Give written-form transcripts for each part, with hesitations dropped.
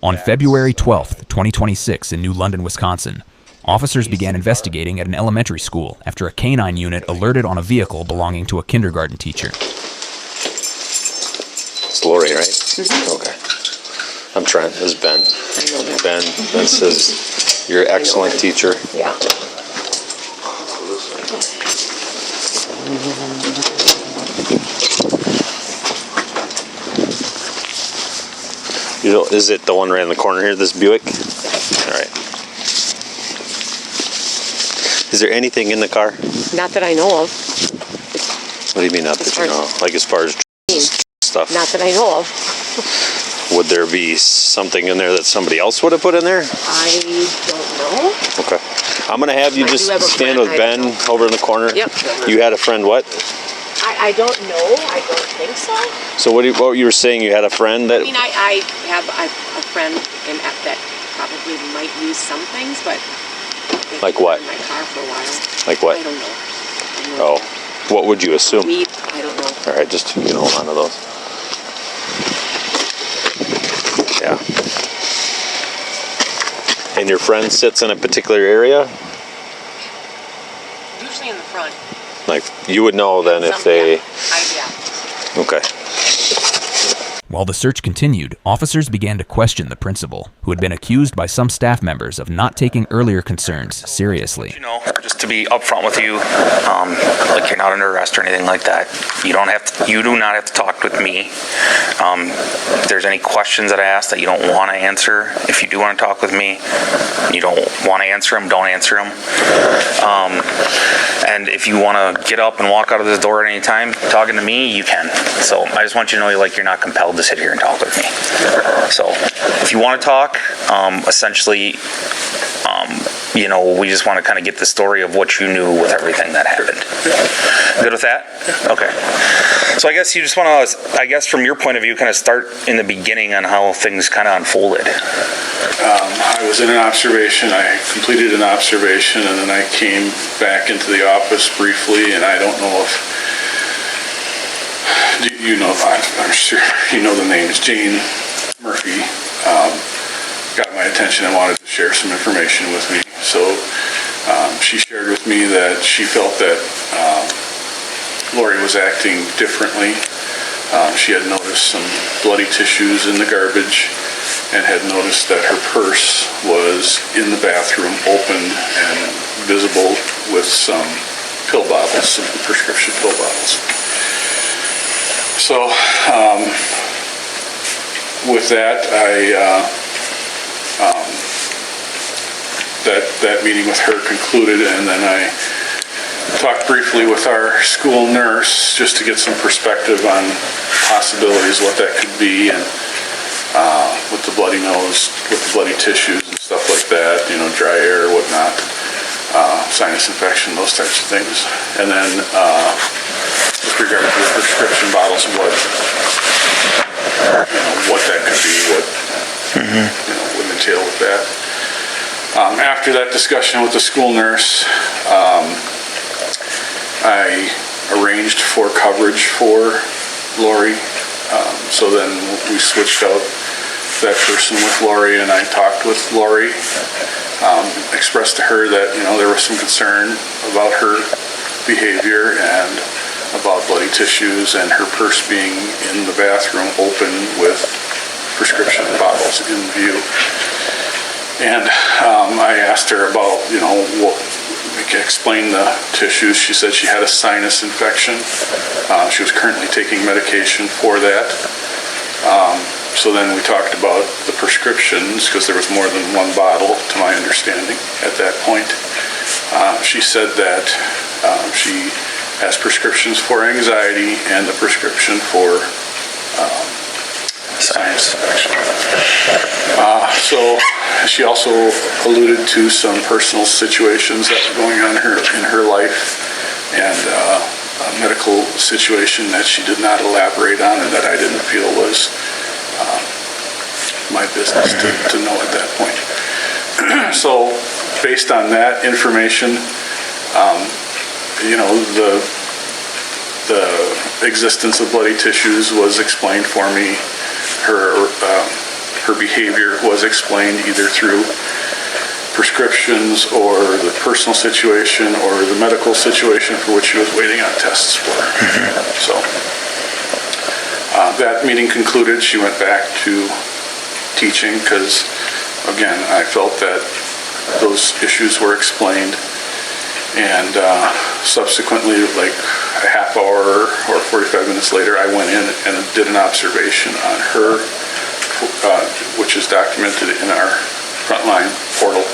On February 12th, 2026, in New London, Wisconsin, officers began investigating at an elementary school after a canine unit alerted on a vehicle belonging to a kindergarten teacher. It's Lori, right? Mm-hmm. Okay. I'm Trent. This is Ben. I know that. Ben says you're an excellent teacher. Yeah. You know, is it the one right in the corner here, this Buick? All right. Is there anything in the car? Not that I know of. What do you mean, not that you know of? Like as far as stuff? Not that I know of. Would there be something in there that somebody else would have put in there? I don't know. Okay. I'm going to have you just stand with Ben over in the corner. Yep. You had a friend what? I don't know. I don't think so. So what you were saying, you had a friend that... I mean, I have a friend that probably might use some things, but... Like what? In my car for a while. Like what? I don't know. Oh. What would you assume? Weed. I don't know. All right, just hold on to those. Yeah. And your friend sits in a particular area? Usually in the front. Like, you would know then if they... Yeah. Okay. While the search continued, officers began to question the principal, who had been accused by some staff members of not taking earlier concerns seriously. You know, just to be upfront with you, like you're not under arrest or anything like that. You do not have to talk with me. If there's any questions that I ask that you don't want to answer, if you do want to talk with me, you don't want to answer them, don't answer them. And if you want to get up and walk out of this door at any time, talking to me, you can. So I just want you to know, like, you're not compelled to sit here and talk with me. So if you want to talk, essentially, you know, we just want to kind of get the story of what you knew with everything that happened. Good with that? Okay. So I guess you just want to, I guess from your point of view, kind of start in the beginning on how things kind of unfolded. I was in an observation. I completed an observation, and then I came back into the office briefly, and I don't know if you know, I'm sure you know the names. Jane Murphy got my attention and wanted to share some information with me. So she shared with me that she felt that Lori was acting differently. She had noticed some bloody tissues in the garbage and had noticed that her purse was in the bathroom, open and visible, with some pill bottles, some prescription pill bottles. So, with that, that meeting with her concluded, and then I talked briefly with our school nurse just to get some perspective on possibilities, what that could be, and with the bloody nose, with the bloody tissues and stuff like that, you know, dry air, whatnot, sinus infection, those types of things. And then with regard to the prescription bottles, what that could be, what would entail with that. After that discussion with the school nurse, I arranged for coverage for Lori. So then we switched out that person with Lori, and I talked with Lori, expressed to her that, you know, there was some concern about her behavior and about bloody tissues and her purse being in the bathroom open with prescription bottles in view. And I asked her about, you know, what, explain the tissues. She said she had a sinus infection. She was currently taking medication for that. So then we talked about the prescriptions, because there was more than one bottle, to my understanding, at that point. She said that she has prescriptions for anxiety and the prescription for sinus infection. So she also alluded to some personal situations that were going on in her life, and a medical situation that she did not elaborate on and that I didn't feel was my business to know at that point. So based on that information, you know, the existence of bloody tissues was explained for me. Her her behavior was explained either through prescriptions or the personal situation or the medical situation for which she was waiting on tests for. So that meeting concluded. She went back to teaching because, again, I felt that those issues were explained. And subsequently, like a half hour or 45 minutes later, I went in and did an observation on her, which is documented in our frontline portal.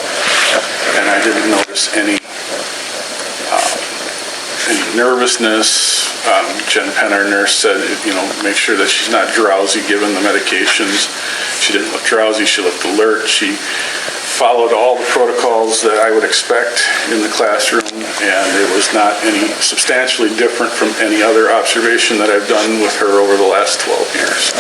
And I didn't notice any nervousness. Jen Penn, our nurse, said, make sure that she's not drowsy given the medications. She didn't look drowsy. She looked alert. She followed all the protocols that I would expect in the classroom, and it was not any substantially different from any other observation that I've done with her over the last 12 years.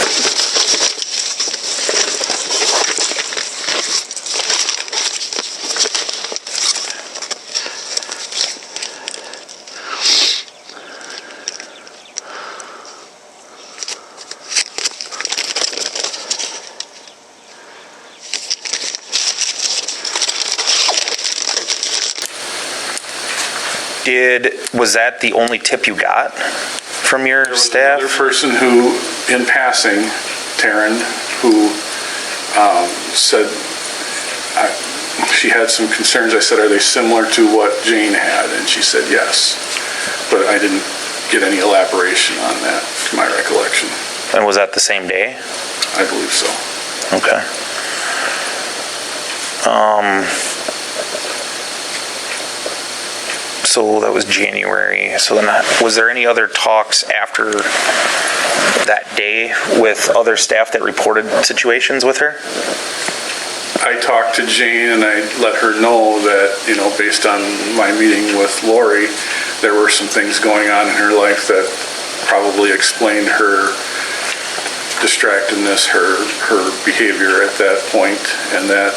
Was that the only tip you got from your staff? There was another person who, in passing, Taryn, who said she had some concerns. I said, are they similar to what Jane had? And she said yes. But I didn't get any elaboration on that, to my recollection. And was that the same day? I believe so. Okay. So that was January. So then, was there any other talks after that day with other staff that reported situations with her? I talked to Jane and I let her know that, based on my meeting with Lori, there were some things going on in her life that probably explained her distractedness, her behavior at that point, and that,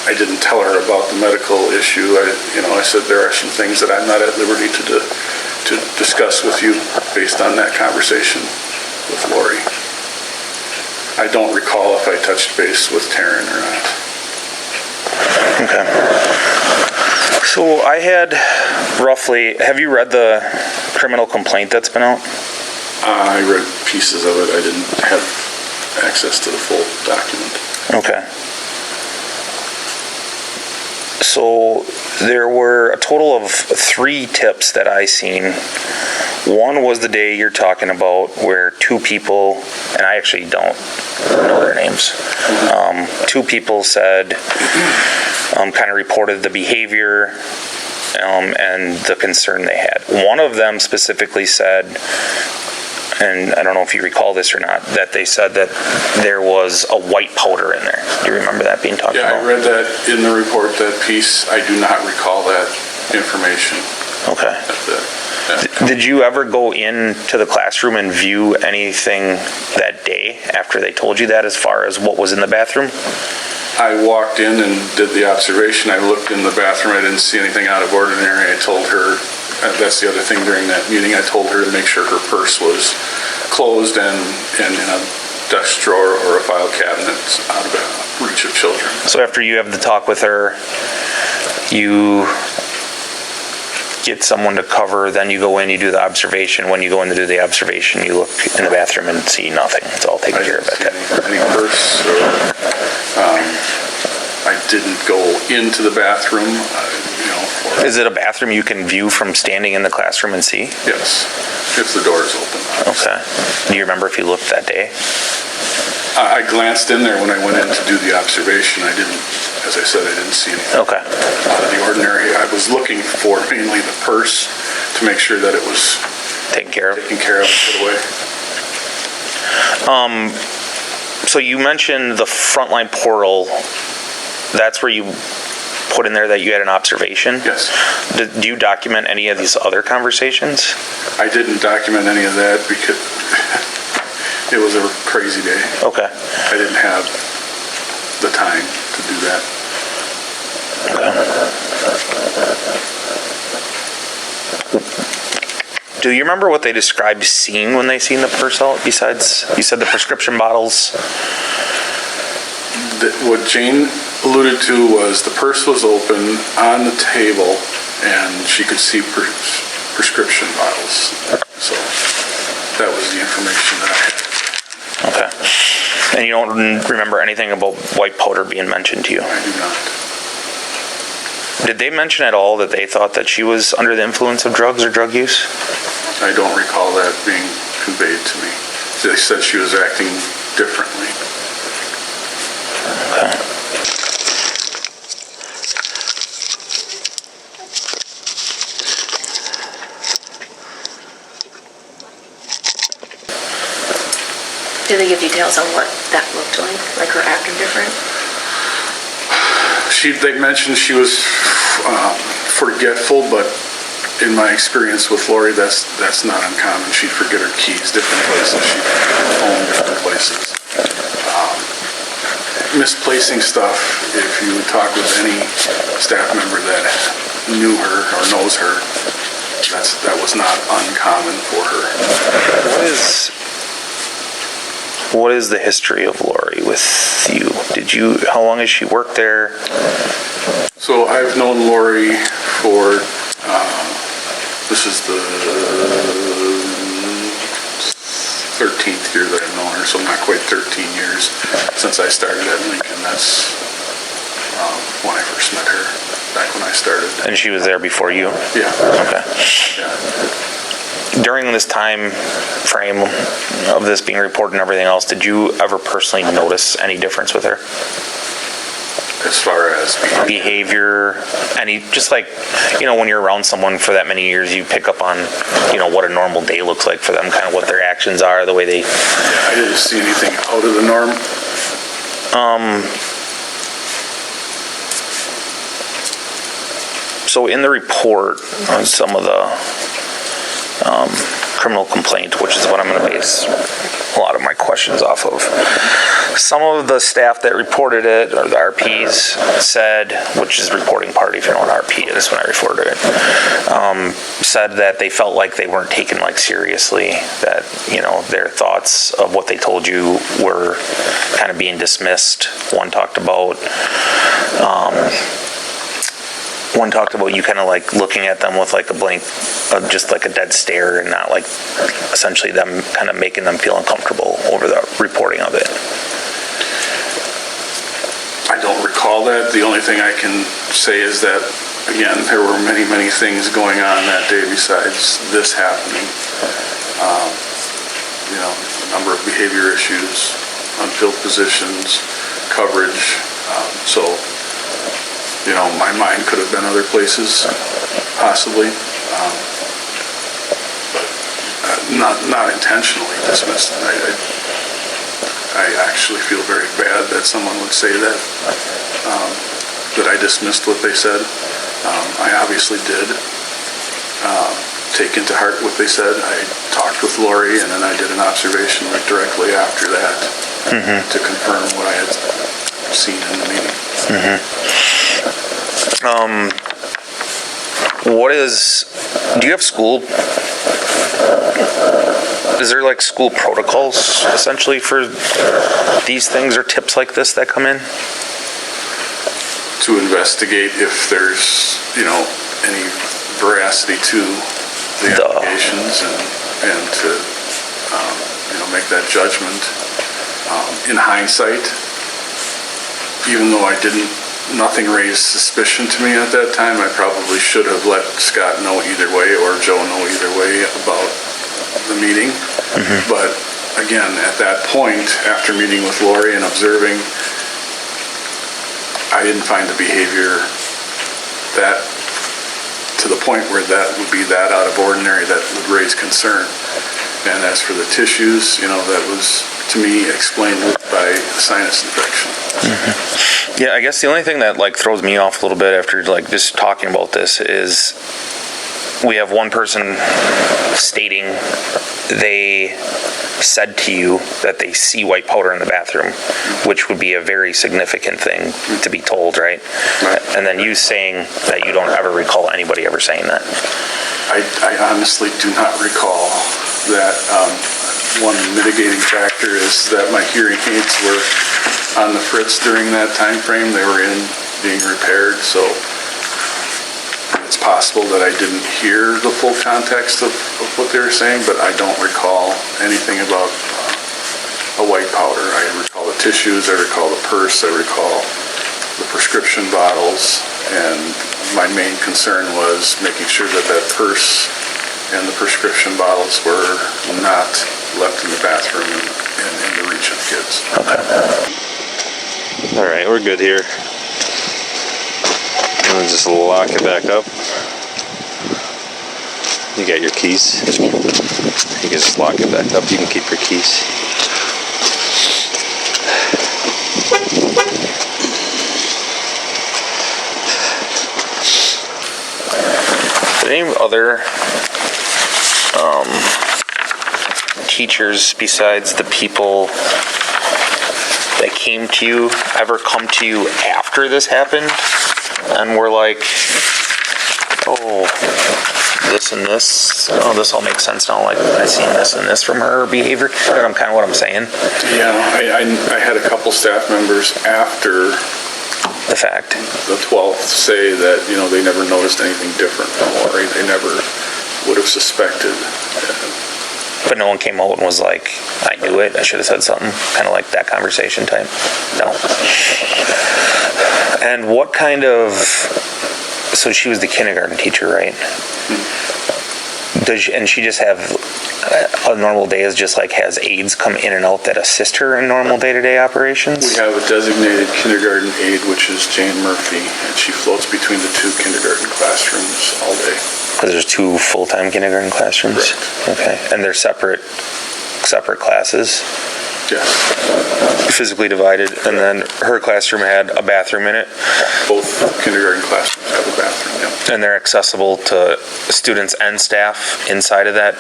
I didn't tell her about the medical issue. I said there are some things that I'm not at liberty to discuss with you based on that conversation with Lori. I don't recall if I touched base with Taryn or not. Okay. So I had roughly, have you read the criminal complaint that's been out? I read pieces of it. I didn't have access to the full document. Okay. So there were a total of 3 tips that I seen. One was the day you're talking about where 2 people, and I actually don't know their names, 2 people said, kind of reported the behavior and the concern they had. One of them specifically said, and I don't know if you recall this or not, that they said that there was a white powder in there. Do you remember that being talked about? Yeah, I read that in the report, that piece. I do not recall that information. Okay. Did you ever go into the classroom and view anything that day after they told you that, as far as what was in the bathroom? I walked in and did the observation. I looked in the bathroom. I didn't see anything out of ordinary. I told her, that's the other thing during that meeting, I told her to make sure her purse was closed and in a desk drawer or a file cabinet out of reach of children. So after you have the talk with her, you get someone to cover, then you go in, you do the observation. When you go in to do the observation, you look in the bathroom and see nothing. It's all taken care of at that. Any purse or, I didn't go into the bathroom, Is it a bathroom you can view from standing in the classroom and see? Yes, if the door is open. Okay. Do you remember if you looked that day? I glanced in there when I went in to do the observation. I didn't, as I said, I didn't see anything Okay. out of the ordinary. I was looking for mainly the purse to make sure that it was Taken care of? taken care of and put away. So you mentioned the frontline portal. That's where you put in there that you had an observation? Yes. Do you document any of these other conversations? I didn't document any of that because it was a crazy day. Okay. I didn't have the time to do that. Do you remember what they described seeing when they seen the purse out? Besides, you said the prescription bottles. What Jane alluded to was the purse was open on the table and she could see prescription bottles. So that was the information that I had. Okay. And you don't remember anything about white powder being mentioned to you? I do not. Did they mention at all that they thought that she was under the influence of drugs or drug use? I don't recall that being conveyed to me. They said she was acting differently. Okay. Did they give details on what that looked like her acting different? They mentioned she was forgetful, but in my experience with Lori, that's not uncommon. She'd forget her keys, different places. She'd own different places. Misplacing stuff, if you talk with any staff member that knew her or knows her, that was not uncommon for her. What is the history of Lori with you? How long has she worked there? So I've known Lori for, this is the 13th year that I've known her, so not quite 13 years since I started at Lincoln. That's when I first met her, back when I started. And she was there before you? Yeah. Okay. Yeah. During this time frame of this being reported and everything else, did you ever personally notice any difference with her? As far as behavior, just like, when you're around someone for that many years, you pick up on, what a normal day looks like for them, kind of what their actions are, the way they... Yeah, I didn't see anything out of the norm. So in the report on some of the criminal complaint, which is what I'm going to base a lot of my questions off of. Some of the staff that reported it, or the RPs, said, which is reporting party, if you know what RP is when I reported it, said that they felt like they weren't taken seriously, that, their thoughts of what they told you were kind of being dismissed. One talked about you kind of looking at them with a blank, just a dead stare, and not essentially them kind of making them feel uncomfortable over the reporting of it. I don't recall that. The only thing I can say is that, again, there were many, many things going on that day besides this happening. A number of behavior issues, unfilled positions, coverage. My mind could have been other places, possibly, but not intentionally dismissed. I actually feel very bad that someone would say that I dismissed what they said. I obviously did take into heart what they said. I talked with Lori, and then I did an observation directly after that to confirm what I had seen in the meeting. Do you have school? Is there school protocols essentially for these things or tips like this that come in? To investigate if there's, any veracity to the allegations and to, make that judgment. In hindsight, even though nothing raised suspicion to me at that time, I probably should have let Scott know either way or Joe know either way about the meeting. But again, at that point, after meeting with Lori and observing, I didn't find the behavior that to the point where that would be that out of ordinary that would raise concern. And as for the tissues, that was, to me, explained by a sinus infection. Yeah, I guess the only thing that throws me off a little bit after just talking about this is we have one person stating they said to you that they see white powder in the bathroom, which would be a very significant thing to be told, right? And then you saying that you don't ever recall anybody ever saying that. I honestly do not recall that. One mitigating factor is that my hearing aids were on the fritz during that time frame. They were being repaired, so it's possible that I didn't hear the full context of what they were saying, but I don't recall anything about a white powder. I recall the tissues, I recall the purse, I recall the prescription bottles, and my main concern was making sure that that purse and the prescription bottles were not left in the bathroom and in the reach of kids. Okay. All right, we're good here. I'm gonna just lock it back up. You got your keys. You can just lock it back up. You can keep your keys. Any other teachers besides the people that came to you ever come to you after this happened and were like, oh, this and this, oh, this all makes sense now, like I seen this and this from her behavior? That's kind of what I'm saying. Yeah, I had a couple staff members after The fact. the 12th say that, they never noticed anything different from Lori. They never would have suspected. But no one came out and was like, I knew it, I should have said something, kind of like that conversation type. No. And what kind of, so she was the kindergarten teacher, right? And she just have a normal day is just like has aides come in and out that assist her in normal day-to-day operations? We have a designated kindergarten aide, which is Jane Murphy, and she floats between the two kindergarten classrooms all day. Because there's two full-time kindergarten classrooms? Correct. Okay. And they're separate classes? Yes. Physically divided, and then her classroom had a bathroom in it? Both kindergarten classrooms have a bathroom, yeah. And they're accessible to students and staff inside of that?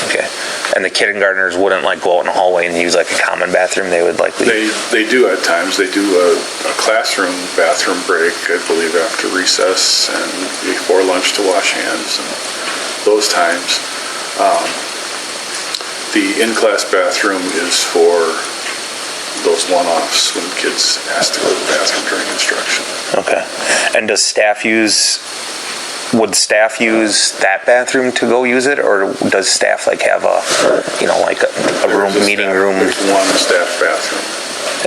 Okay. And the kindergartners wouldn't like go out in the hallway and use like a common bathroom? They would likely... They do at times. They do a classroom bathroom break, I believe, after recess and before lunch to wash hands and those times. The in-class bathroom is for those one-offs when kids ask to go to the bathroom during instruction. Okay. And would staff use that bathroom to go use it, or does staff like have a room, meeting room? There's one staff bathroom.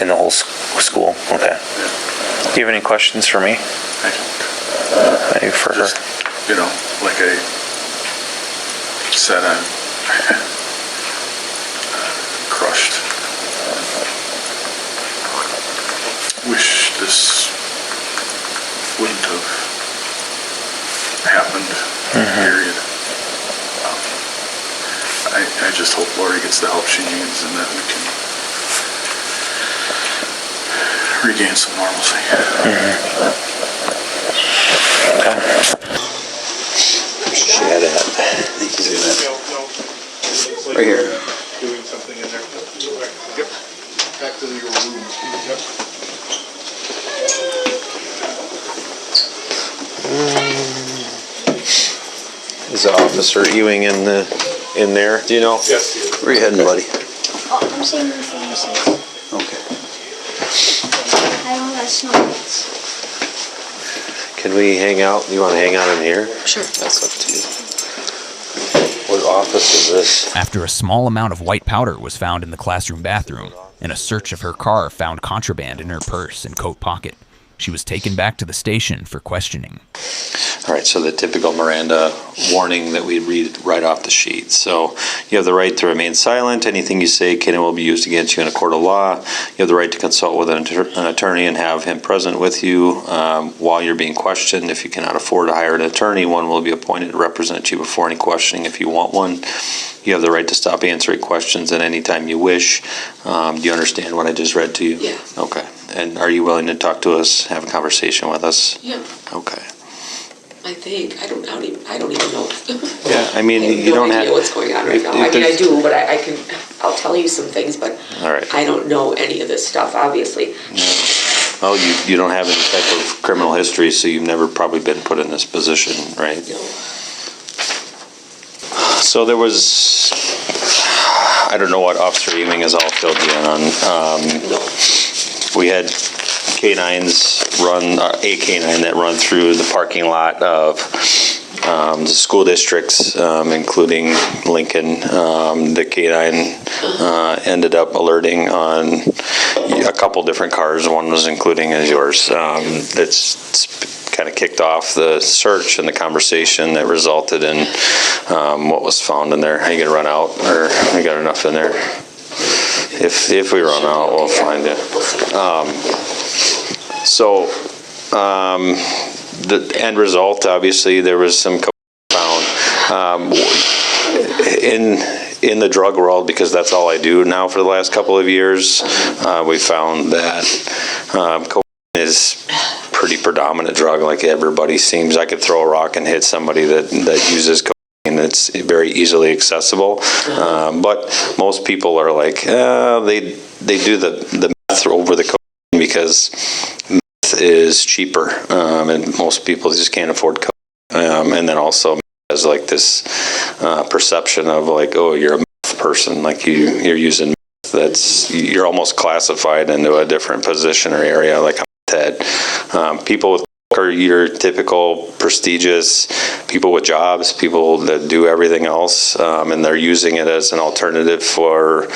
In the whole school? Okay. Yeah. Do you have any questions for me? I don't. Maybe for her? Like I said, I'm crushed. Wish this wouldn't have happened, period. I just hope Lori gets the help she needs and that we can regain some normalcy. She had it. Right here. Doing something in there. Yep. Back to your room. Yep. Is Officer Ewing in there? Do you know? Yes. Where are you heading, buddy? Oh, I'm saying the thing you said. Okay. I don't got snow boots. Can we hang out? You want to hang out in here? Sure. That's up to you. What office is this? After a small amount of white powder was found in the classroom bathroom, and a search of her car found contraband in her purse and coat pocket, she was taken back to the station for questioning. All right, so the typical Miranda warning that we read right off the sheet. So you have the right to remain silent. Anything you say can and will be used against you in a court of law. You have the right to consult with an attorney and have him present with you while you're being questioned. If you cannot afford to hire an attorney, one will be appointed to represent you before any questioning if you want one. You have the right to stop answering questions at any time you wish. Do you understand what I just read to you? Yeah. Okay. And are you willing to talk to us, have a conversation with us? Yeah, Okay. I think. I don't even know. Yeah, I mean, I have you no don't idea have... what's going on right now. if I mean, I there's- do, but I'll tell you some things, but All right. I don't know any of this stuff, obviously. Well, you don't have any type of criminal history, so you've never probably been put in this position, right? No. So there was, I don't know what Officer Ewing has all filled you in on. No. we had canines run, a canine that run through the parking lot of the school districts, including Lincoln. The canine ended up alerting on a couple different cars. One was including as yours. It's kind of kicked off the search and the conversation that resulted in what was found in there. Are you gonna run out, or we got enough in there? If we run out, we'll find it. The end result, obviously, there was some found in the drug world, because that's all I do now for the last couple of years. We found that cocaine is pretty predominant drug. Like everybody seems, I could throw a rock and hit somebody that uses cocaine. It's very easily accessible, but most people are like, they do the meth over the cocaine because meth is cheaper, and most people just can't afford cocaine. And then also has like this perception of like, oh, you're a meth person, like you're using meth. You're almost classified into a different position or area, like Ted. People with are your typical prestigious people with jobs, people that do everything else, and they're using it as an alternative for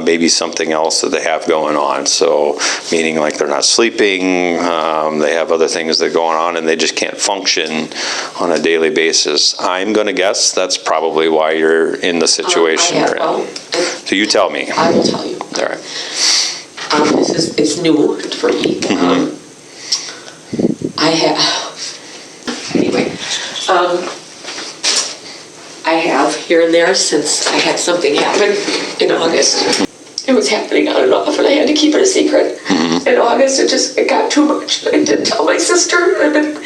maybe something else that they have going on. So meaning like they're not sleeping, they have other things that are going on, and they just can't function on a daily basis. I'm going to guess that's probably why you're in the situation you're in. So you tell me. I will tell you. All right. It's new for me. I have here and there since I had something happen in August. It was happening on and off, and I had to keep it a secret. In August, it got too much. I didn't tell my sister. I've been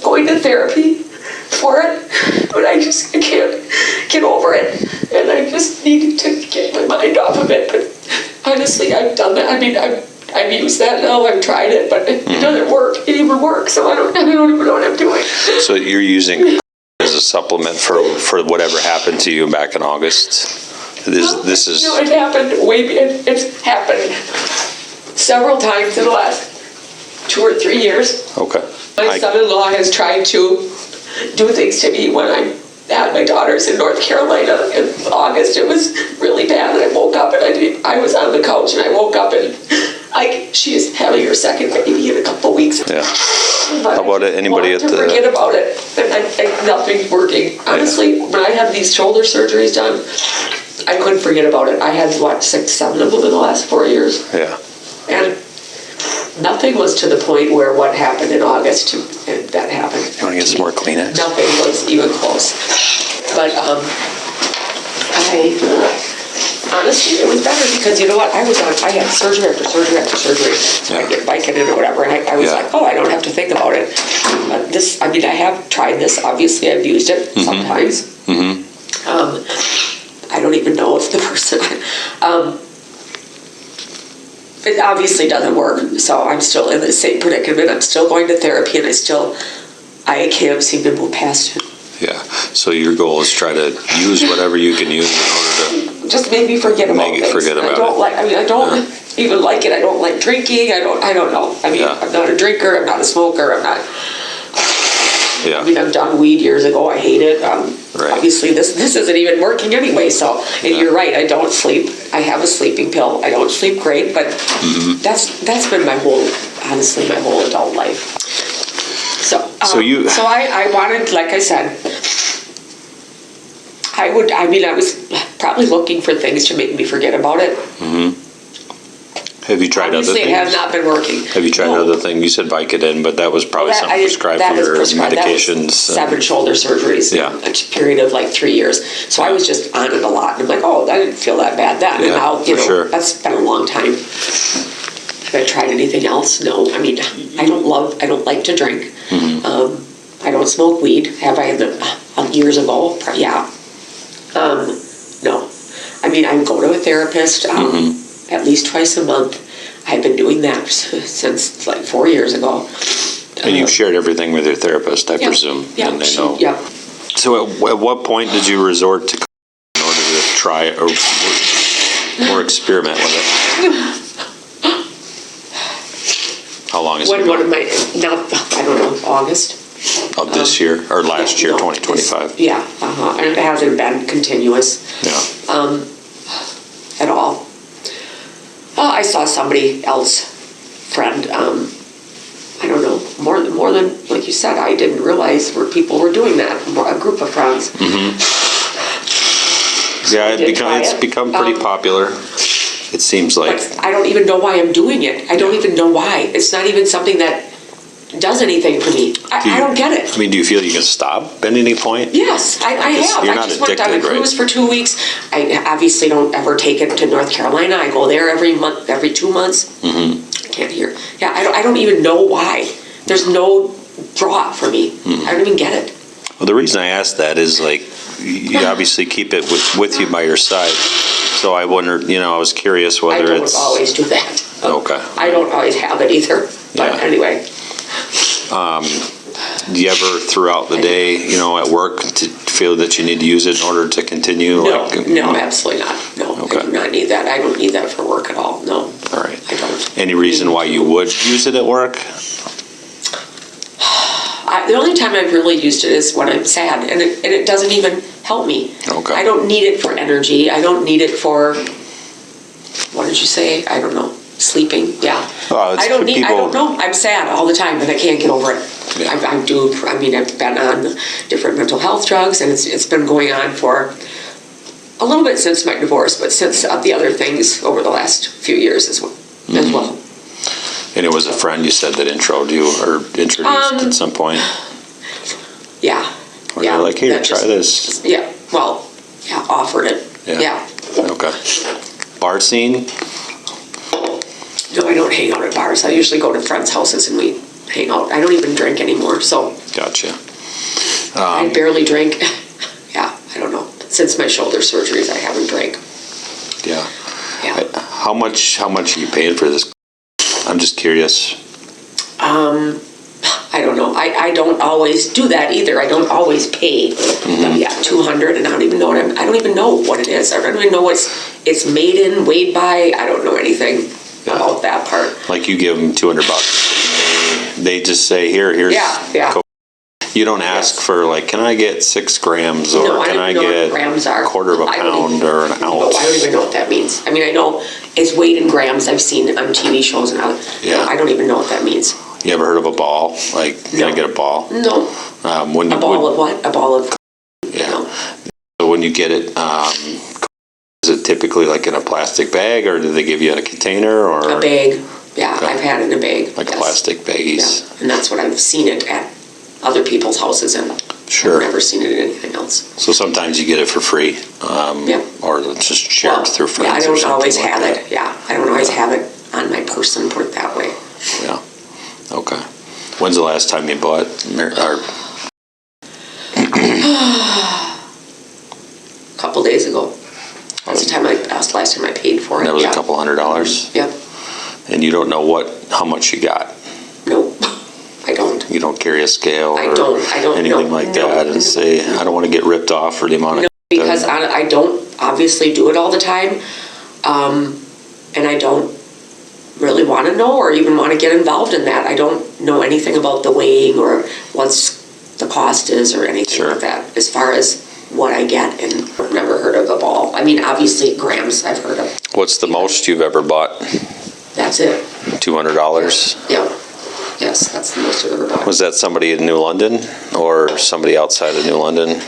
going to therapy for it, but I can't get over it, and I just needed to get my mind off of it. But honestly, I've done that. I mean, I've used that now. I've tried it, but it doesn't work. It even works, so I don't even know what I'm doing. So you're using as a supplement for whatever happened to you back in August? This is... No, it happened it's happened several times in the last 2 or 3 years. Okay. My son-in-law has tried to do things to me when I'm at my daughter's in North Carolina in August. It was really bad, and I woke up and I was on the couch, and I woke up and she is having her second baby in a couple of weeks. Yeah. But how about anybody at the... forget about it, and nothing's working. Honestly, when I had these shoulder surgeries done, I couldn't forget about it. I had, 6, 7 of them in the last 4 years. Yeah. And nothing was to the point where what happened in August, and that happened. You want to get some more Kleenex? Nothing was even close. But honestly, it was better because you know what? I had surgery after surgery after surgery. So I get Vicodin or whatever, and I was like, oh, I don't have to think about it. But I have tried this. Obviously, I've used it sometimes. I don't even know if the person... it obviously doesn't work, so I'm still in the same predicament. I'm still going to therapy, and I can't seem to move past it. Yeah, so your goal is try to use whatever you can use in order to... Just make me forget about things. I don't even like it. I don't like drinking. I don't know. I mean, I'm not a drinker. I'm not a smoker. I'm not... Yeah. I mean, I've done weed years ago. I hate it. Right. Obviously, this isn't even working anyway. So, and you're right. I don't sleep. I have a sleeping pill. I don't sleep great, but that's been my whole adult life. So I wanted, like I said, I was probably looking for things to make me forget about it. Have you tried Obviously, other things? It has not been working. Have you tried other things? You said Vicodin, but that was probably something prescribed for your medications. 7 shoulder surgeries in a period of 3 years. So I was just on it a lot. And I'm like, oh, I didn't feel that bad then. And now, that's been a long time. Have I tried anything else? No. I mean, I don't like to drink. I don't smoke weed. Have I years ago? Yeah. No. I mean, I go to a therapist at least twice a month. I've been doing that since 4 years ago. And you've shared everything with your therapist, I presume, and they know. Yeah. So at what point did you resort to in order to try or experiment with it? How long is When it? one of my, not, I don't know, August? Of this year, or last year, No, 2025? Yeah, and it hasn't been continuous Yeah. at all. I saw somebody else, friend, I don't know, more than, like you said, I didn't realize where people were doing that, a group of friends. Yeah, did try it's it. become pretty popular, it seems like. But I don't even know why I'm doing it. I don't even know why. It's not even something that does anything for me. I don't get it. I mean, do you feel you can stop at any point? Yes, I have. You're I not just went on a addicted, right? cruise for 2 weeks. I obviously don't ever take it to North Carolina. I go there every month, every 2 months. I can't hear. Yeah, I don't even know why. There's no draw for me. I don't even get it. Well, the reason I asked that is like, you obviously keep it with you by your side. So I wondered, I was curious I whether don't it's. always do that. Okay. I don't always have it either. But Yeah. anyway. Do you ever throughout the day, at work, to feel that you need to use it in order to continue? No, absolutely not. No, Okay. I do not need that. I don't need that for work at all. No. All right. I don't. Any reason why you would use it at work? The only time I've really used it is when I'm sad, and it doesn't even help me. Okay. I don't need it for energy. I don't need it for, what did you say? I don't know. Sleeping? Yeah. Oh, it's I don't for need. I people- don't know. I'm sad all the time, and I can't get over it. Yeah. I've been on different mental health drugs, and it's been going on for a little bit since my divorce, but since the other things over the last few years as well. And it was a friend you said that introduced you at some point? Yeah. Or Yeah. you're like, here, that try just- this. Yeah. Well, yeah, offered it. Yeah. Yeah. Okay. Bar scene? No, I don't hang out at bars. I usually go to friends' houses and we hang out. I don't even drink anymore, so Gotcha. I barely drink. Yeah, I don't know. Since my shoulder surgeries, I haven't drank. Yeah. Yeah. How much are you paying for this? I'm just curious. I don't know. I don't always do that either. I don't always pay. But yeah, 200, and I don't even know I don't even know what it is. I don't even know what it's made in, weighed by. I don't know anything about that part. Like you give them $200. They just say, here's. Yeah. Coke. You don't ask for like, can I get 6 grams or No, I can don't I even know what get grams are. a quarter of a I don't pound even- or an ounce? No, I don't even know what that means. I mean, I know it's weighed in grams. I've seen it on TV shows and all. Yeah. I don't even know what that means. You ever heard of a ball? Like, can I No. get a ball? No. When A ball of what? A ball of. Yeah. No. So when you get it, is it typically like in a plastic bag, or do they give you in a container, or A bag. Yeah, Okay. I've had it in a bag. like a yes. plastic baggies? Yeah, and that's what I've seen it at other people's houses, and Sure. I've never seen it in anything else. So sometimes you get it for free, Yeah. or it's just shared through friends. Yeah, I or don't something always like have that. it. Yeah, I don't always have it on my person, put it that way. Yeah. Okay. When's the last time you bought? Or A couple days ago. That's the last time I paid for it. that was yeah. a couple $100, Yep. and you don't know how much you got. No, I don't. You don't carry a scale I or don't anything no, like no. that, and say, I don't want to get ripped off for the amount of. No, because I don't obviously do it all the time, and I don't really want to know or even want to get involved in that. I don't know anything about the weighing or what's the cost is or anything Sure. like that. As far as what I get, and I've never heard of a ball. I mean, obviously grams I've heard of. What's the most you've ever bought? That's it. $200. Yeah. Yes, that's the most I've ever bought. Was that somebody in New London or somebody outside of New London?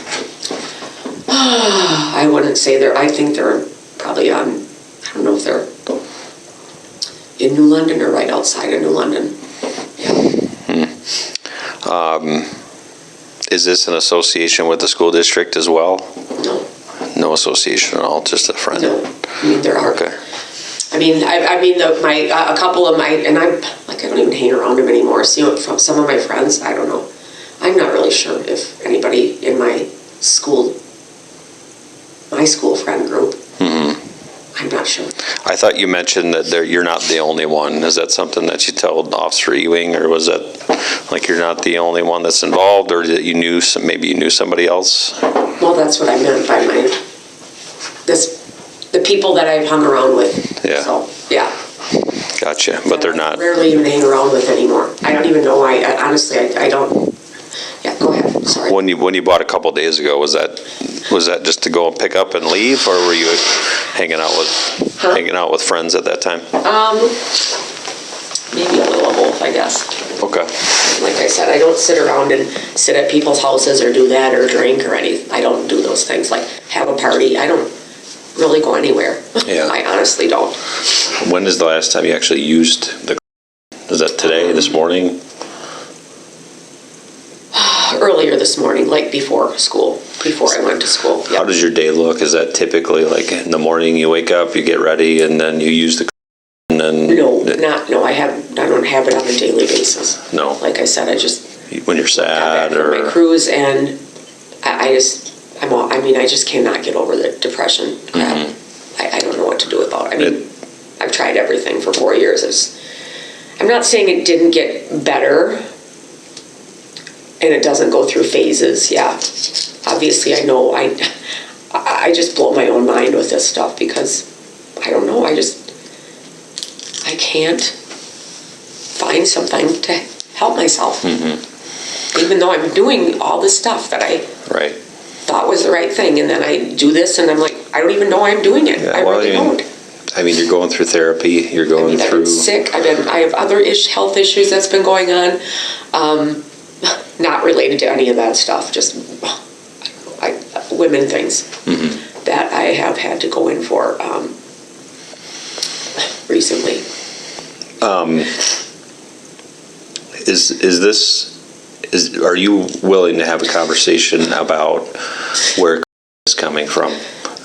I wouldn't say they're. I think they're probably on. I don't know if they're in New London or right outside of New London. Yeah. Is this an association with the school district as well? No. No association at all, just a friend? No. I mean, there are. Okay. I mean, a couple of my, and I don't even hang around them anymore. So, from some of my friends, I don't know. I'm not really sure if anybody in my school friend group. I'm not sure. I thought you mentioned that you're not the only one. Is that something that you told Officer Ewing, or was that like you're not the only one that's involved, or that maybe you knew somebody else? Well, that's what I meant by the people that I've hung around with. Yeah. So, yeah. Gotcha, but they're not. Rarely even hang around with anymore. I don't even know why. Honestly, I don't. Yeah, go ahead. Sorry. When you bought a couple days ago, was that just to go and pick up and leave, or were you hanging out with friends at that time? Maybe a little of both, I guess. Okay. Like I said, I don't sit around and sit at people's houses or do that or drink or anything. I don't do those things. Like have a party. I don't really go anywhere. Yeah. I honestly don't. When is the last time you actually used the? Is that today, this morning? Earlier this morning, like before school, before I went to school. How does your day look? Is that typically like in the morning you wake up, you get ready, and then you use the and then? No, I don't have it on a daily basis. No. Like I said, I just When you're sad got back from or my cruise, and I just cannot get over the depression crap. Mm-hmm. I don't know what to do about it. I mean, I've tried everything for 4 years. I'm not saying it didn't get better, and it doesn't go through phases. Yeah, obviously I know. I just blow my own mind with this stuff because I don't know. I can't find something to help myself. Mm-hmm. Even though I'm doing all this stuff that I right. thought was the right thing, and then I do this, and I'm like, I don't even know why I'm doing it. Yeah, I really don't. I mean, you're going through therapy. You're going I've through. been sick. I have other health issues that's been going on, not related to any of that stuff. Just women things that I have had to go in for recently. Are you willing to have a conversation about where it's coming from?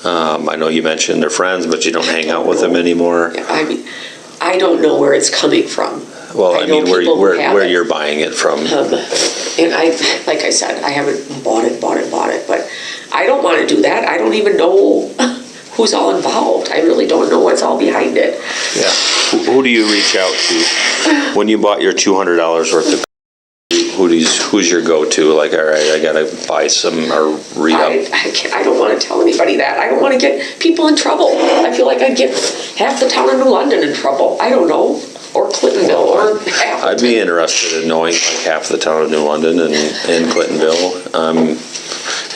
I know you mentioned they're friends, but you don't hang out with them anymore. I mean, I don't know where it's coming from. Well, I mean, where you're buying it from. And like I said, I haven't bought it, but I don't want to do that. I don't even know who's all involved. I really don't know what's all behind it. Yeah. Who do you reach out to when you bought your $200 worth of? Who's your go-to? Like, all right, I gotta buy some or re-up. I don't want to tell anybody that. I don't want to get people in trouble. I feel like I'd get half the town of New London in trouble. I don't know. Or Clintonville, or Appleton. I'd be interested in knowing like half the town of New London and Clintonville,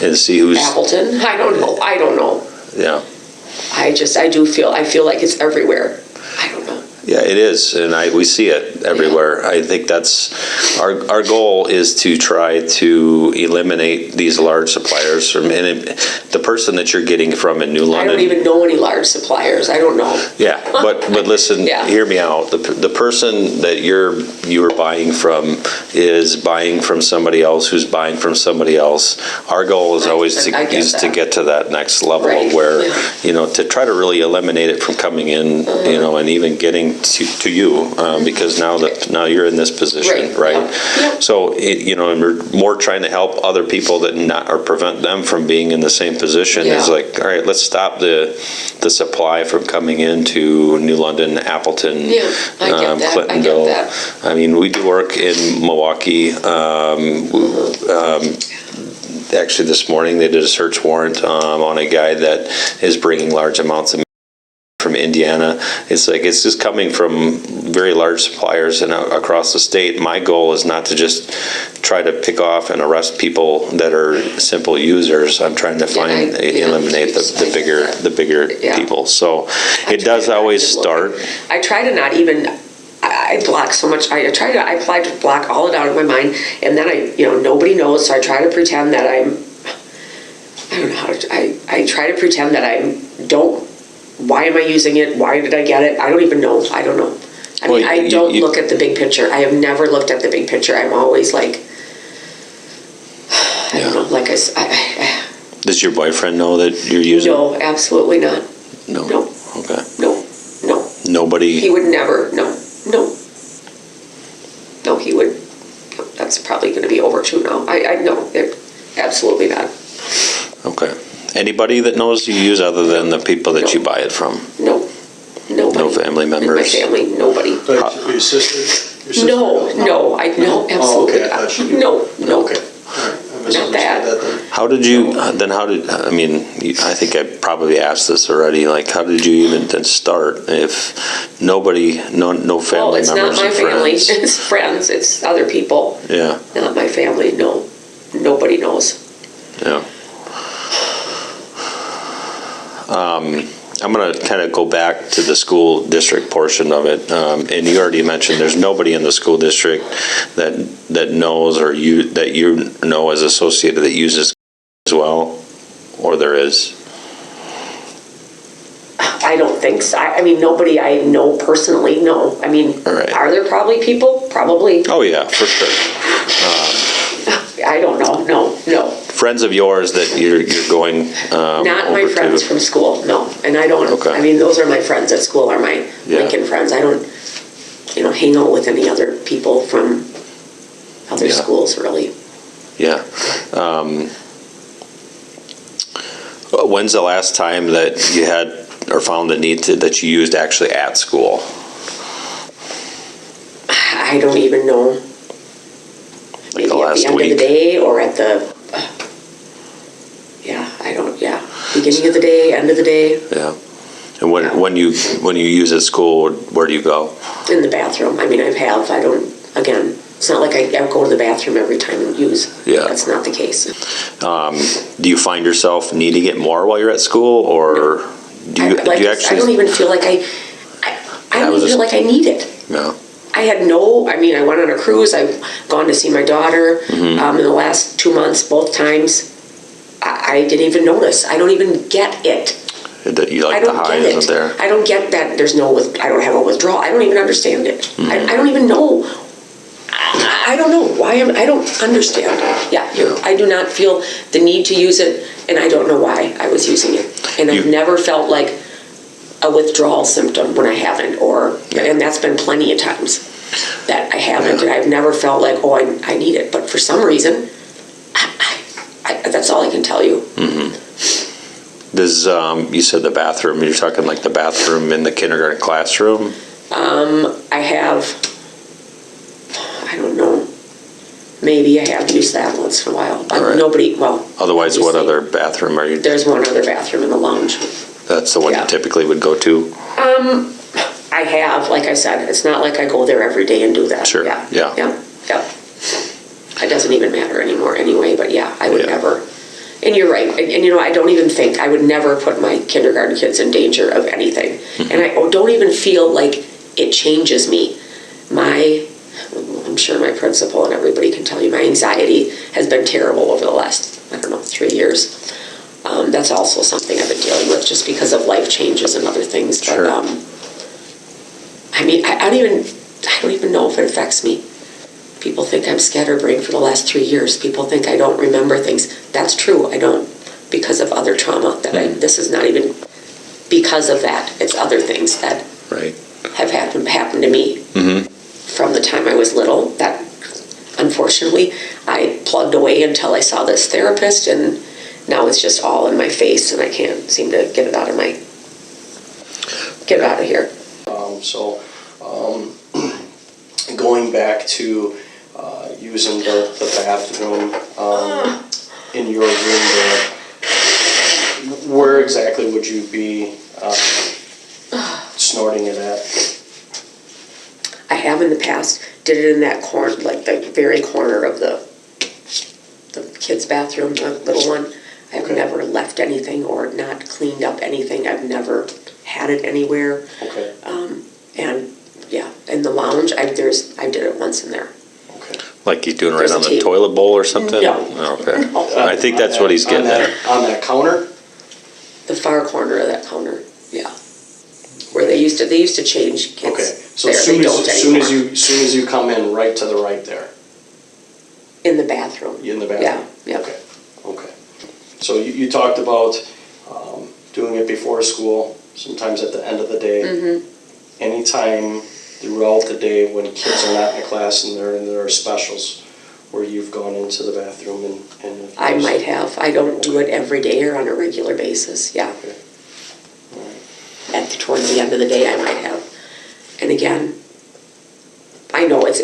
and see who's Appleton. I don't know. Yeah. I feel like it's everywhere. I don't know. Yeah, it is, and we see it everywhere. I think that's our goal is to try to eliminate these large suppliers from. And the person that you're getting from in New London, I don't even know any large suppliers. I don't know. Yeah, but listen, hear me out. The person that you're buying from is buying from somebody else who's buying from somebody else. Our goal is always to get to that next level where to try to really eliminate it from coming in, and even getting to you because now you're in this position, right? Yeah. So and we're more trying to help other people that or prevent them from being in the same position. Is like, all right, let's stop the supply from coming into New London, Appleton, Clintonville. I mean, we do work in Milwaukee. Actually, this morning they did a search warrant on a guy that is bringing large amounts of from Indiana. It's just coming from very large suppliers and across the state. My goal is not to just try to pick off and arrest people that are simple users. I'm trying to eliminate the bigger people. So it does always start. I try to not even. I block so much. I apply to block all it out of my mind, and then nobody knows. So I try to pretend that I don't know how to. I try to pretend that I don't. Why am I using it? Why did I get it? I don't even know. I don't know. I mean, I don't look at the big picture. I have never looked at the big picture. I'm always like, I don't know. Like Does your boyfriend know that you're using? No, absolutely not. No. Okay. No. Nobody. He would never. No. He would. That's probably going to be over too now. I know. Absolutely not. Okay. Anybody that knows you use other than the people that you buy it from? No. Nobody. No family members? In my family, nobody. Your sister? No, absolutely okay, not. No. Okay. All right. Not that. How did you, I mean, I think I probably asked this already, like, how did you even then start if nobody, no family Well, members it's not my and family, friends? it's friends, it's other people. Yeah, Not my family, no. Nobody knows. yeah. I'm going to kind of go back to the school district portion of it. And you already mentioned there's nobody in the school district that knows or that you know as associated that uses as well, or there is? I don't think so. I mean, nobody I know personally, no. I mean, All right. Are there probably people? Probably. Oh, yeah, for sure. I don't know, no. Friends of yours that you're going Not my over friends to? from school, no. And I don't, Okay. I mean, those are my friends at school, are my Yeah. Lincoln friends. I don't, hang out with any other people from other Yeah. schools, really. Yeah. When's the last time that you had or found the need that you used actually at school? I don't even know. Like Maybe the at last the end week? of the day or at the, beginning of the day, end of the day, Yeah. And when you use at school, where do you go? in the bathroom. I mean, again, it's not like I go to the bathroom every time and use. Yeah. That's not the case. Do you find yourself needing it more while you're at school, or do you actually? I don't even feel like I don't even feel like I need it. No. I went on a cruise. I've gone to see my daughter in the last 2 months, both times. I didn't even notice. I don't even get it. That you I like the don't high, get isn't it. there? I don't get that I don't have a withdrawal. I don't even understand it. I don't even know. I don't know why I don't understand. Yeah, I do not feel the need to use it, and I don't know why I was using it. And I've never felt like a withdrawal symptom when I haven't, and that's been plenty of times that I haven't, and I've never felt like, I need it. But for some reason, that's all I can tell you. Does you said the bathroom? You're talking like the bathroom in the kindergarten classroom? I have, I don't know, maybe I have used that once in a while. But All right. Otherwise, what obviously, other bathroom are you? There's one other bathroom in the lounge. That's the one Yeah. you typically would go to? I have, like I said, it's not like I go there every day and do that. Sure, Yeah. yeah. It doesn't even matter anymore anyway, but I would Yeah. never. And you're right. And I don't even think, I would never put my kindergarten kids in danger of anything. And I don't even feel like it changes me. I'm sure my principal and everybody can tell you, my anxiety has been terrible over the last, 3 years. That's also something I've been dealing with just because of life changes and other things. Sure. But, I don't even know if it affects me. People think I'm scatterbrained for the last 3 years. People think I don't remember things. That's true, I don't, because of other trauma. This is not even because of that. It's other things that Right. have happened to me from the time I was little. That, unfortunately, I plugged away until I saw this therapist, and now it's just all in my face, and I can't seem to get it out of here. Going back to using the bathroom in your room there, where exactly would you be snorting it at? I have in the past, did it in that corner, like the very corner of the kids' bathroom, the little one. I've Okay. never left anything or not cleaned up anything. I've never had it anywhere. Okay. And in the lounge, I did it once in there. Okay. Like he's doing right There's on a the table. toilet bowl or something? No. Oh, okay. No. I think that's what he's getting at. On that counter? The far corner of that counter, yeah. Where they used to change kids. Okay. So there. as They don't soon anymore. as you come in, right to the right there. In the bathroom. In the bathroom? Yeah. Okay. So you talked about doing it before school, sometimes at the end of the day. Mm-hmm. Anytime throughout the day when kids are not in the class and there are specials where you've gone into the bathroom and I might have. I don't do it every day or on a regular basis, yeah. Okay. Toward the end of the day, I might have. And again, I know it's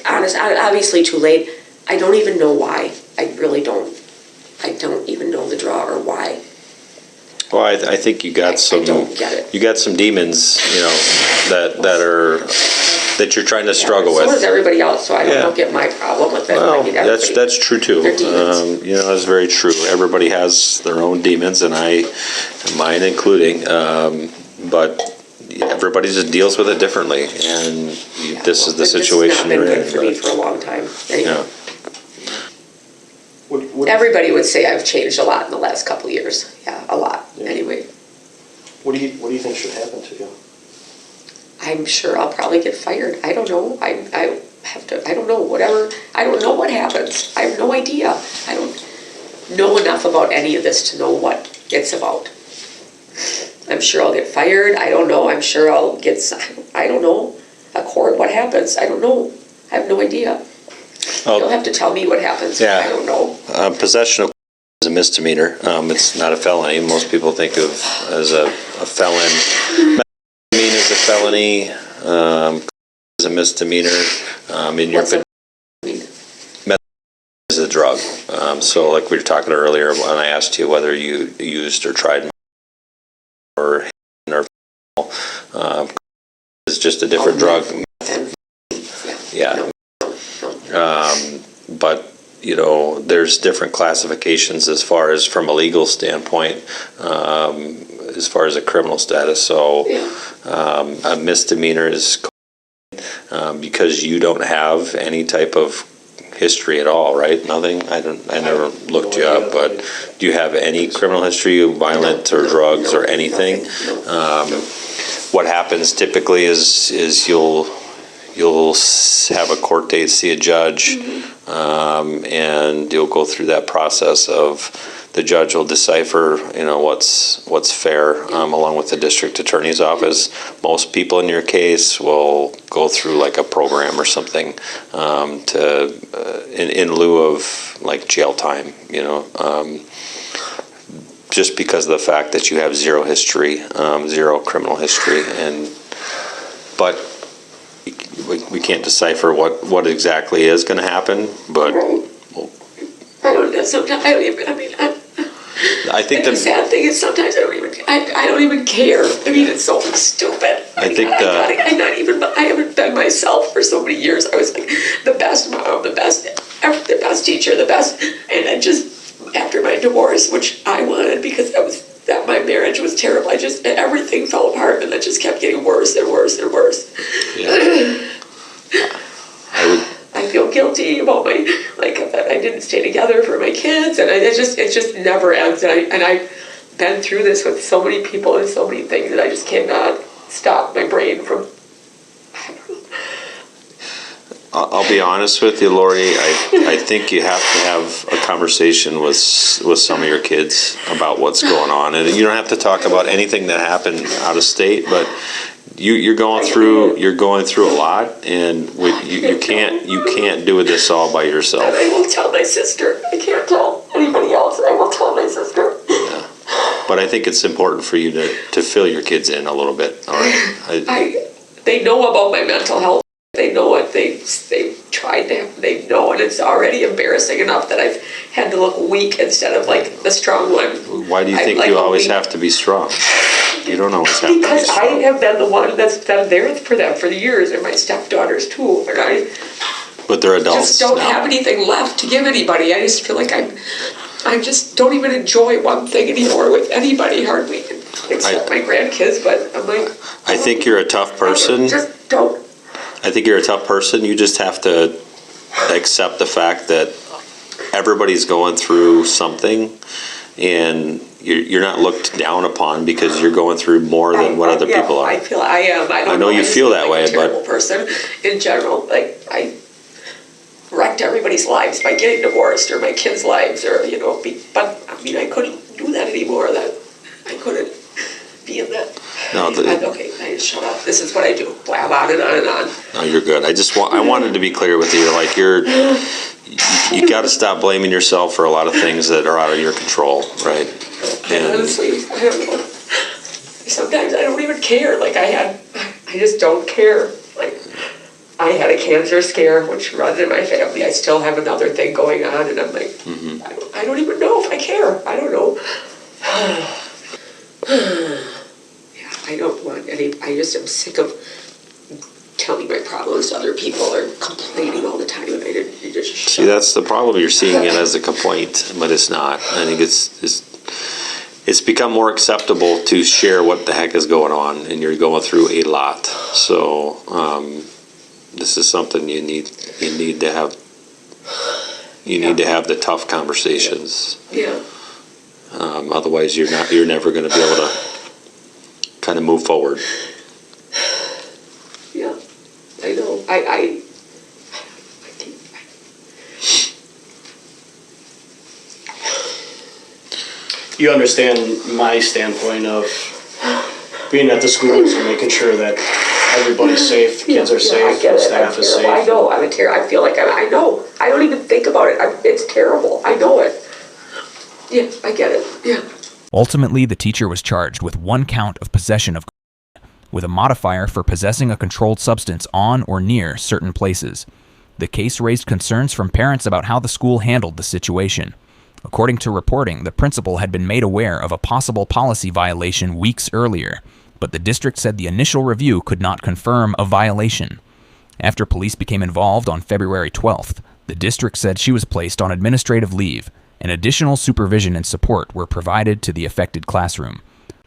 honest, obviously too late. I don't even know why. I really don't. I don't even know the draw or why. Well, I think you got some. I don't get it. You got some demons, that you're trying to struggle So with. does everybody else, so I Yeah. don't get my problem with it. Well, I mean, everybody- that's true too. They're demons. That's very true. Everybody has their own demons, and mine including. But everybody just deals with it differently, and this is the situation It's you're not been in. good for me but- for a long time. Anyway. Yeah. What Everybody would say I've changed a lot in the last couple of years. Yeah, a lot. Yeah. Anyway, do you think should happen to you? I'm sure I'll probably get fired. I don't know. I have to. I don't know. Whatever. I don't know what happens. I have no idea. I don't know enough about any of this to know what it's about. I'm sure I'll get fired. I don't know. I'm sure I'll get. I don't know. A court. What happens? I don't know. I have no idea. You'll have to tell me what happens. Yeah. I don't know. Possession of is a misdemeanor. It's not a felony. Most people think of as a felon. Misdemeanor is a felony. Is a misdemeanor. In your What's a mean? is a drug. So, like we were talking earlier, when I asked you whether you used or tried or is just a different drug. Yeah. But there's different classifications as far as from a legal standpoint, as far as a criminal status. So a misdemeanor is because you don't have any type of history at all, right? Nothing. I never looked you up, but do you have any criminal history, violent or drugs or anything? What happens typically is you'll have a court date, see a judge, and you'll go through that process of the judge will decipher, what's fair, along with the district attorney's office. Most people in your case will go through like a program or something in lieu of like jail time, just because of the fact that you have zero history, zero criminal history, but we can't decipher what exactly is going to happen, but I don't know. Sometimes I don't even. I mean, I think the sad thing is sometimes I don't even care. I mean, it's so stupid. I think I haven't been myself for so many years. I was like the best mom, the best teacher, the best, and I just after my divorce, which I wanted because that my marriage was terrible. Everything fell apart, and it just kept getting worse and worse and worse. Yeah. I feel guilty about I didn't stay together for my kids, and it just never ends. And I've been through this with so many people and so many things that I just cannot stop my brain from. I'll be honest with you, Lori. I think you have to have a conversation with some of your kids about what's going on, and you don't have to talk about anything that happened out of state, but you're going through a lot, and you can't do this all by yourself. I will tell my sister. I can't tell anybody else. I will tell my sister. Yeah. But I think it's important for you to fill your kids in a little bit. All right. They know about my mental health. They know what they've tried to. They know, and it's already embarrassing enough that I've had to look weak instead of like the strong one. Why do you think you always have to be strong? You don't always have to be strong. Because I have been the one that's been there for them for the years, and my stepdaughters too. And But they're adults. just don't now. have anything left to give anybody. I just feel like I just don't even enjoy one thing anymore with anybody hardly, except my grandkids. But I'm like, I think you're a tough person. Just don't. I think you're a tough person. You just have to accept the fact that everybody's going through something, and you're not looked down upon because you're going through more than what other people are. I feel I am. I know you feel that way, I'm a terrible but person in general. Like I wrecked everybody's lives by getting divorced, or my kids' lives, or But I mean, I couldn't do that anymore. That I couldn't be in that. No, Okay, I just shut up. This is what I do. Blab on and on and on. no, you're good. I wanted to be clear with you. Like you got to stop blaming yourself for a lot of things that are out of your control, right? And Honestly, I don't know. Sometimes I don't even care. Like I just don't care. Like I had a cancer scare, which runs in my family. I still have another thing going on, and I'm like, I don't even know if I care. I don't know. Yeah, I don't want any, I just am sick of telling my problems to other people or complaining all the time. I just See, that's the problem. You're seeing it as a complaint, but it's not. I think it's become more acceptable to share what the heck is going on, and you're going through a lot. So this is something you need to have. You need to have the tough conversations. Yeah. Otherwise, you're never going to be able to kind of move forward. Yeah, I know. I think You understand my standpoint of being at the schools and making sure that everybody's safe, kids are safe, I staff is safe. I know. I feel like I know. I don't even think about it. It's terrible. I know it. Yeah, I get it. Yeah. Ultimately, the teacher was charged with 1 count of possession of with a modifier for possessing a controlled substance on or near certain places. The case raised concerns from parents about how the school handled the situation. According to reporting, the principal had been made aware of a possible policy violation weeks earlier, but the district said the initial review could not confirm a violation. After police became involved on February 12th, the district said she was placed on administrative leave, and additional supervision and support were provided to the affected classroom.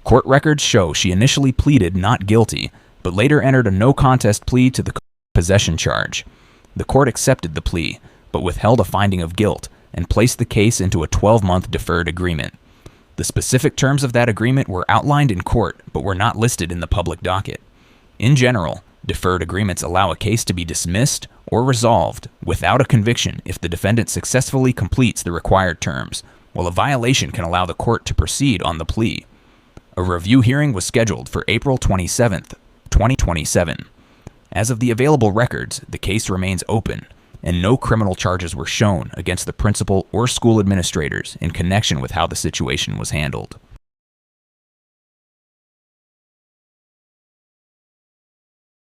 Court records show she initially pleaded not guilty, but later entered a no-contest plea to the possession charge. The court accepted the plea, but withheld a finding of guilt and placed the case into a 12-month deferred agreement. The specific terms of that agreement were outlined in court, but were not listed in the public docket. In general, deferred agreements allow a case to be dismissed or resolved without a conviction if the defendant successfully completes the required terms, while a violation can allow the court to proceed on the plea. A review hearing was scheduled for April 27th, 2027. As of the available records, the case remains open, and no criminal charges were shown against the principal or school administrators in connection with how the situation was handled.